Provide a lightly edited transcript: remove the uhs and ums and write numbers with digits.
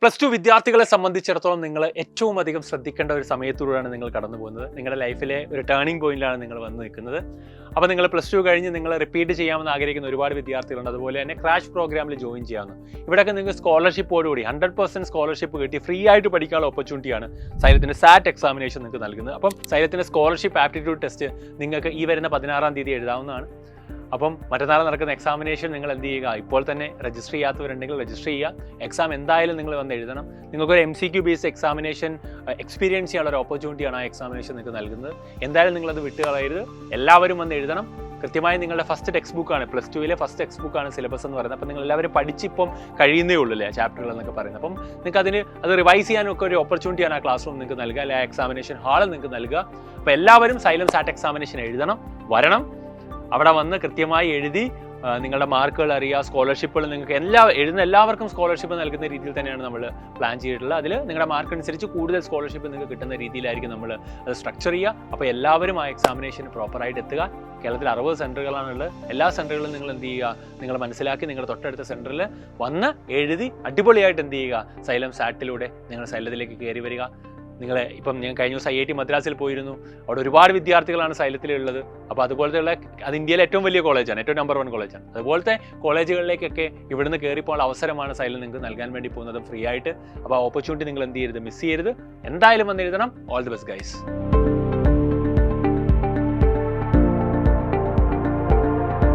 Plus two വിദ്യാർത്ഥികളെ സംബന്ധിച്ചിടത്തോളം നിങ്ങൾ ഏറ്റവും അധികം ശ്രദ്ധിക്കേണ്ട ഒരു സമയത്തൂടെയാണ് നിങ്ങൾ കടന്നു പോകുന്നത്. നിങ്ങളുടെ ലൈഫിലെ ഒരു ടേണിംഗ് പോയിന്റിലാണ് നിങ്ങൾ വന്ന് നിൽക്കുന്നത്. അപ്പോൾ നിങ്ങൾ പ്ലസ് ടു കഴിഞ്ഞ് നിങ്ങൾ റിപ്പീറ്റ് ചെയ്യാമെന്ന് ആഗ്രഹിക്കുന്ന ഒരുപാട് വിദ്യാർത്ഥികളുണ്ട്. അതുപോലെ തന്നെ ക്രാഷ് പ്രോഗ്രാമിൽ ജോയിൻ ചെയ്യാമെന്ന്. ഇവിടെയൊക്കെ നിങ്ങൾക്ക് സ്കോളർഷിപ്പോടുകൂടി 100% സ്കോളർഷിപ്പ് കിട്ടി ഫ്രീ ആയിട്ട് പഠിക്കാനുള്ള ഓപ്പർച്യൂണിറ്റിയാണ് സൈലത്തിൻ്റെ സാറ്റ് എക്സാമിനേഷൻ നിങ്ങൾക്ക് നൽകുന്നത്. അപ്പം സൈലത്തിൻ്റെ സ്കോളർഷിപ്പ് ആപ്റ്റിറ്റ്യൂഡ് ടെസ്റ്റ് നിങ്ങൾക്ക് ഈ വരുന്ന 16-ാം തീയതി എഴുതാവുന്നതാണ്. അപ്പം മറ്റന്നാൾ നടക്കുന്ന എക്സാമിനേഷൻ നിങ്ങൾ എന്ത് ചെയ്യുക, ഇപ്പോൾ തന്നെ രജിസ്റ്റർ ചെയ്യാത്തവരുണ്ടെങ്കിൽ രജിസ്റ്റർ ചെയ്യുക. എക്സാം എന്തായാലും നിങ്ങൾ വന്ന് എഴുതണം. നിങ്ങൾക്കൊരു MCQ ബേസ്ഡ് എക്സാമിനേഷൻ എക്സ്പീരിയൻസ് ചെയ്യാനുള്ള ഒരു ഓപ്പർച്യൂണിറ്റിയാണ് ആ എക്സാമിനേഷൻ നിങ്ങൾക്ക് നൽകുന്നത്. എന്തായാലും നിങ്ങളത് വിട്ട് കളയരുത്. എല്ലാവരും വന്ന് എഴുതണം. കൃത്യമായി നിങ്ങളുടെ ഫസ്റ്റ് ടെക്സ്റ്റ് ബുക്കാണ്, പ്ലസ് ടുവിലെ ഫസ്റ്റ് ടെക്സ്റ്റ് ബുക്കാണ് സിലബസ് എന്ന് പറയുന്നത്. അപ്പം നിങ്ങൾ എല്ലാവരും പഠിച്ചിപ്പം കഴിയുന്നേ ഉള്ളൂ അല്ലേ ചാപ്റ്ററുകൾ എന്നൊക്കെ പറയുന്നത്. അപ്പം നിങ്ങൾക്ക് അത് റിവൈസ് ചെയ്യാനൊക്കെ ഒരു ഓപ്പർച്യൂണിറ്റിയാണ് ആ ക്ലാസ് റൂം നിങ്ങൾക്ക് നൽകുക, അല്ലെ ആ എക്സാമിനേഷൻ ഹാൾ നിങ്ങൾക്ക് നൽകുക. അപ്പോൾ എല്ലാവരും സൈലം സാറ്റ് എക്സാമിനേഷൻ എഴുതണം, വരണം. അവിടെ വന്ന് കൃത്യമായി എഴുതി നിങ്ങളുടെ മാർക്കുകൾ അറിയുക. സ്കോളർഷിപ്പുകൾ നിങ്ങൾക്ക് എഴുതുന്ന എല്ലാവർക്കും സ്കോളർഷിപ്പ് നൽകുന്ന രീതിയിൽ തന്നെയാണ് നമ്മൾ പ്ലാൻ ചെയ്തിട്ടുള്ളത്. അതിൽ നിങ്ങളുടെ മാർക്ക് അനുസരിച്ച് കൂടുതൽ സ്കോളർഷിപ്പ് നിങ്ങൾക്ക് കിട്ടുന്ന രീതിയിലായിരിക്കും നമ്മൾ അത് സ്ട്രക്ചർ ചെയ്യുക. അപ്പോൾ എല്ലാവരും ആ എക്സാമിനേഷന് പ്രോപ്പറായിട്ട് എത്തുക. കേരളത്തിൽ 60 സെൻറ്ററുകളാണുള്ളത്. എല്ലാ സെൻറ്ററുകളും നിങ്ങൾ എന്ത് ചെയ്യുക, നിങ്ങൾ മനസ്സിലാക്കി നിങ്ങളുടെ തൊട്ടടുത്ത സെൻറ്ററിൽ വന്ന് എഴുതി അടിപൊളിയായിട്ട് എന്ത് ചെയ്യുക, സൈലം സാറ്റിലൂടെ നിങ്ങൾ സൈലത്തിലേക്ക് കയറി വരിക. ഇപ്പം ഞാൻ കഴിഞ്ഞ ദിവസം IIT മദ്രാസിൽ പോയിരുന്നു. അവിടെ ഒരുപാട് വിദ്യാർത്ഥികളാണ് സൈലത്തിലുള്ളത്. അപ്പോൾ അതുപോലത്തെയുള്ള അത് ഇന്ത്യയിലെ ഏറ്റവും വലിയ കോളേജാണ്, ഏറ്റവും നമ്പർ 1 കോളേജാണ്. അതുപോലത്തെ കോളേജുകളിലേക്കൊക്കെ ഇവിടുന്ന് കയറിപ്പോൾ അവസരമാണ് സൈലം നിങ്ങൾക്ക് നൽകാൻ വേണ്ടി പോകുന്നത് ഫ്രീ ആയിട്ട്. അപ്പോൾ ആ ഓപ്പർച്യൂണിറ്റി നിങ്ങൾ എന്ത് ചെയ്യരുത്, മിസ് ചെയ്യരുത്. എന്തായാലും വന്ന് എഴുതണം. All the best guys.